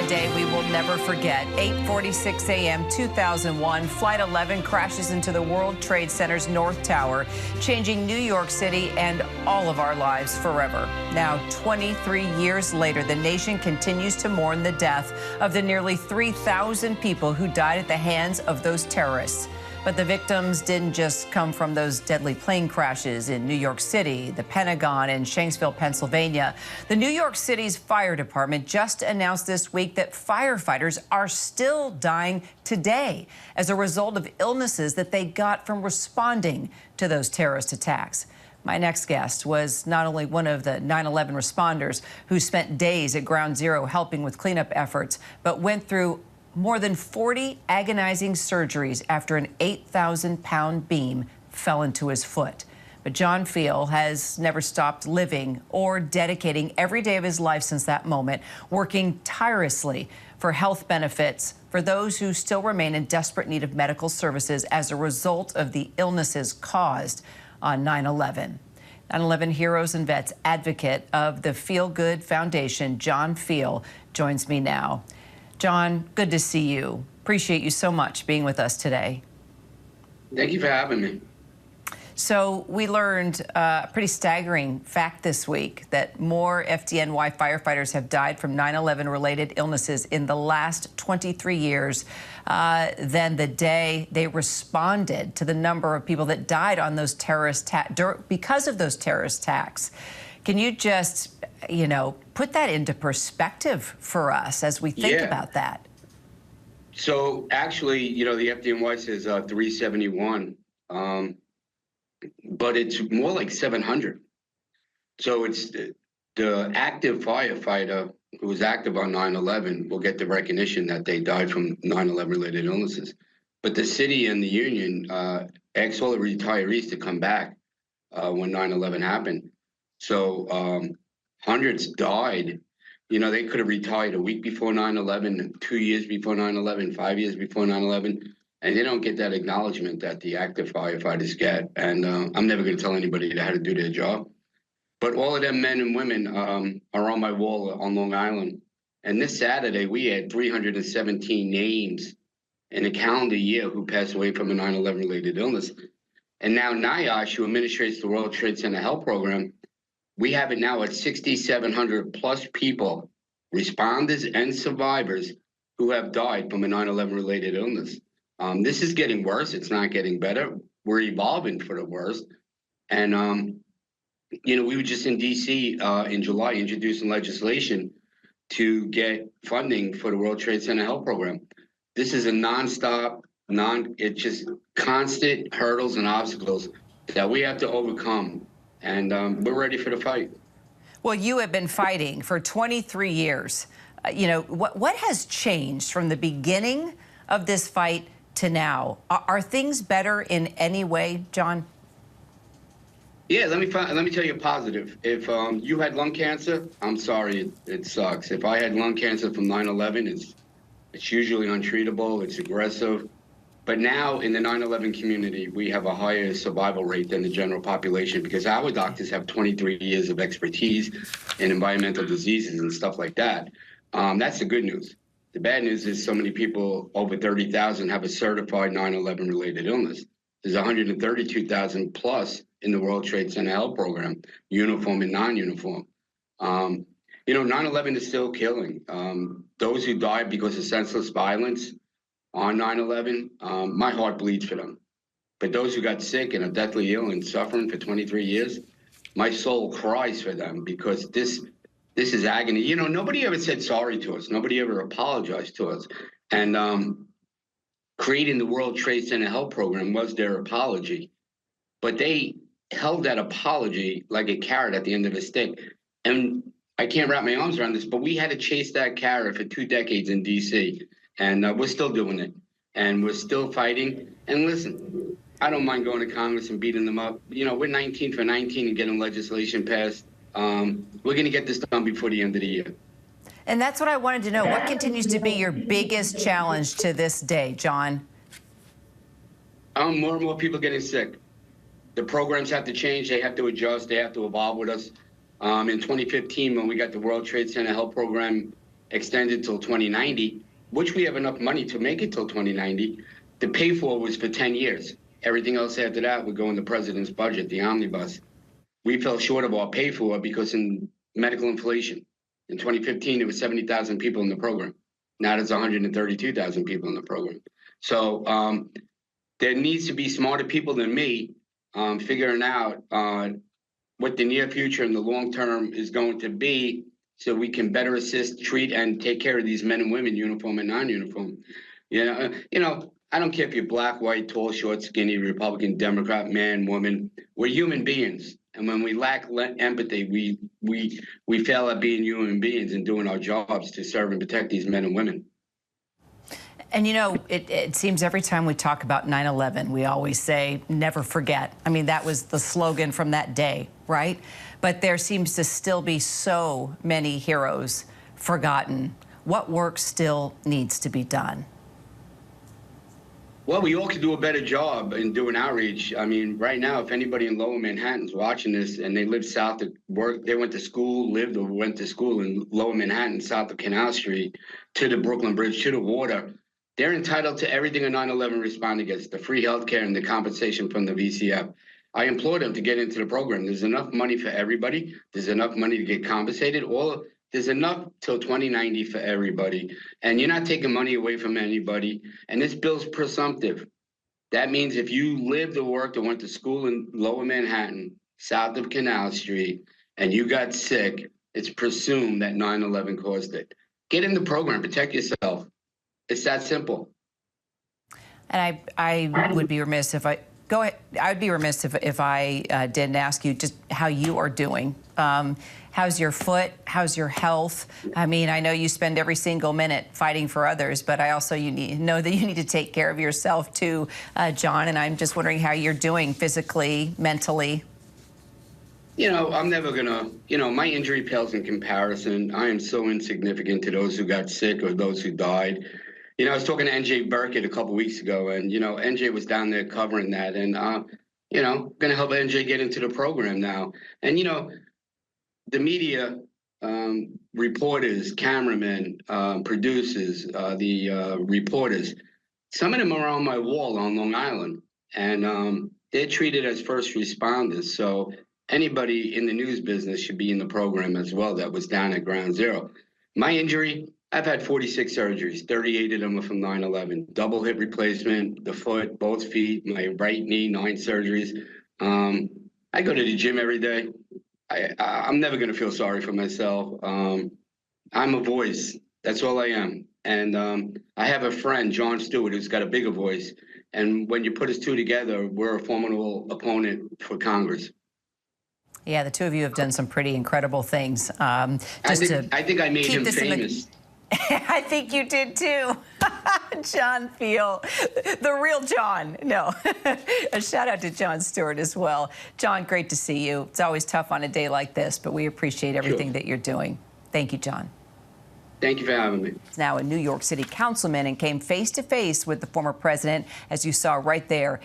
a day we will never forget. 8:46 a.m. 2001, Flight 11 crashes into the World Trade Center's North Tower, changing New York City and all of our lives forever. Now, 23 years later, the nation continues to mourn the death of the nearly 3,000 people who died at the hands of those terrorists. But the victims didn't just come from those deadly plane crashes in New York City, the Pentagon, and Shanksville, Pennsylvania. The New York City's fire department just announced this week that firefighters are still dying today as a result of illnesses that they got from responding to those terrorist attacks. My next guest was not only one of the 9/11 responders who spent days at Ground Zero helping with cleanup efforts, but went through more than 40 agonizing surgeries after an 8,000-pound beam fell into his foot. But John Feal has never stopped living or dedicating every day of his life since that moment, working tirelessly for health benefits for those who still remain in desperate need of medical services as a result of the illnesses caused on 9/11. 9/11 Heroes and Vets advocate of the Feel Good Foundation, John Feal, joins me now. John, good to see you. Appreciate you so much being with us today. Thank you for having me. So we learned a pretty staggering fact this week that more FDNY firefighters have died from 9/11 related illnesses in the last 23 years than the day they responded to the number of people that died on those because of those terrorist attacks. Can you just, put that into perspective for us as we think about that? So actually, the FDNY says 371, but it's more like 700. So it's the active firefighter who was active on 9/11 will get the recognition that they died from 9/11 related illnesses. But the city and the union asked all the retirees to come back when 9/11 happened. So hundreds died. They could have retired a week before 9/11, 2 years before 9/11, 5 years before 9/11, and they don't get that acknowledgement that the active firefighters get. And I'm never going to tell anybody how to do their job. But all of them men and women are on my wall on Long Island. And this Saturday, we had 317 names in a calendar year who passed away from a 9/11 related illness. And now NIOSH, who administrates the World Trade Center Health Program, we have it now at 6,700 plus people, responders and survivors, who have died from a 9/11 related illness. This is getting worse. It's not getting better. We're evolving for the worst. And, we were just in D.C. In July introducing legislation to get funding for the World Trade Center Health Program. This is a nonstop, it's just constant hurdles and obstacles that we have to overcome. And we're ready for the fight. Well, you have been fighting for 23 years. What has changed from the beginning of this fight to now? Are things better in any way, John? Yeah, let me tell you a positive. If you had lung cancer, I'm sorry, it sucks. If I had lung cancer from 9/11, it's usually untreatable, it's aggressive. But now in the 9/11 community, we have a higher survival rate than the general population because our doctors have 23 years of expertise in environmental diseases and stuff like that. That's the good news. The bad news is so many people, over 30,000, have a certified 9/11 related illness. There's 132,000 plus in the World Trade Center Health Program, uniform and non-uniform. 9/11 is still killing. Those who died because of senseless violence on 9/11, my heart bleeds for them. But those who got sick and are deathly ill and suffering for 23 years, my soul cries for them because this is agony. Nobody ever said sorry to us. Nobody ever apologized to us. And creating the World Trade Center Health Program was their apology. But they held that apology like a carrot at the end of a stick. And I can't wrap my arms around this, but we had to chase that carrot for 2 decades in D.C., and we're still doing it, and we're still fighting. And listen, I don't mind going to Congress and beating them up. We're 19 for 19 and getting legislation passed. We're going to get this done before the end of the year. And that's what I wanted to know. What continues to be your biggest challenge to this day, John? More and more people getting sick. The programs have to change. They have to adjust. They have to evolve with us. In 2015, when we got the World Trade Center Health Program extended till 2090, which we have enough money to make it till 2090. The pay for was for 10 years. Everything else after that would go in the president's budget, the omnibus. We fell short of our pay for because in medical inflation, in 2015, there was 70,000 people in the program. Now there's 132,000 people in the program. So there needs to be smarter people than me figuring out what the near future and the long term is going to be so we can better assist, treat, and take care of these men and women, uniform and non-uniform. I don't care if you're black, white, tall, short, skinny, Republican, Democrat, man, woman. We're human beings. And when we lack empathy, we fail at being human beings and doing our jobs to serve and protect these men and women. And it seems every time we talk about 9/11, we always say, never forget. I mean, that was the slogan from that day, right? But there seems to still be so many heroes forgotten. What work still needs to be done? Well, we all could do a better job in doing outreach. I mean, right now, if anybody in Lower Manhattan's watching this and they live south of work, they went to school, lived or went to school in Lower Manhattan, south of Canal Street, to the Brooklyn Bridge, to the water, they're entitled to everything a 9/11 responder gets, the free health care and the compensation from the VCF. I implore them to get into the program. There's enough money for everybody. There's enough money to get compensated. There's enough till 2090 for everybody. And you're not taking money away from anybody. And this bill's presumptive. That means if you lived or worked or went to school in Lower Manhattan, south of Canal Street, and you got sick, it's presumed that 9/11 caused it. Get in the program, protect yourself. It's that simple. And I would be remiss if I go ahead. I would be remiss if I didn't ask you just how you are doing. How's your foot? How's your health? I mean, I know you spend every single minute fighting for others, but I also know that you need to take care of yourself too, John. And I'm just wondering how you're doing physically, mentally. I'm never gonna, my injury pales in comparison. I am so insignificant to those who got sick or those who died. I was talking to NJ Burkett a couple weeks ago, and, NJ was down there covering that. And, going to help NJ get into the program now. And, the media, reporters, cameramen, producers, the reporters, some of them are on my wall on Long Island, and they're treated as first responders. So anybody in the news business should be in the program as well that was down at ground zero. My injury, I've had 46 surgeries. 38 of them are from 9/11. Double hip replacement, the foot, both feet, my right knee, 9 surgeries. I go to the gym every day. I'm never going to feel sorry for myself. I'm a voice. That's all I am. And I have a friend, John Stewart, who's got a bigger voice. And when you put us two together, we're a formidable opponent for Congress. Yeah, the two of you have done some pretty incredible things. I think I made him famous. I think you did too. John Feal, the real John. No, a shout out to John Stewart as well. John, great to see you. It's always tough on a day like this, but we appreciate everything that you're doing. Thank you, John. Thank you for having me. He's now a New York City councilman and came face to face with the former president, as you saw right there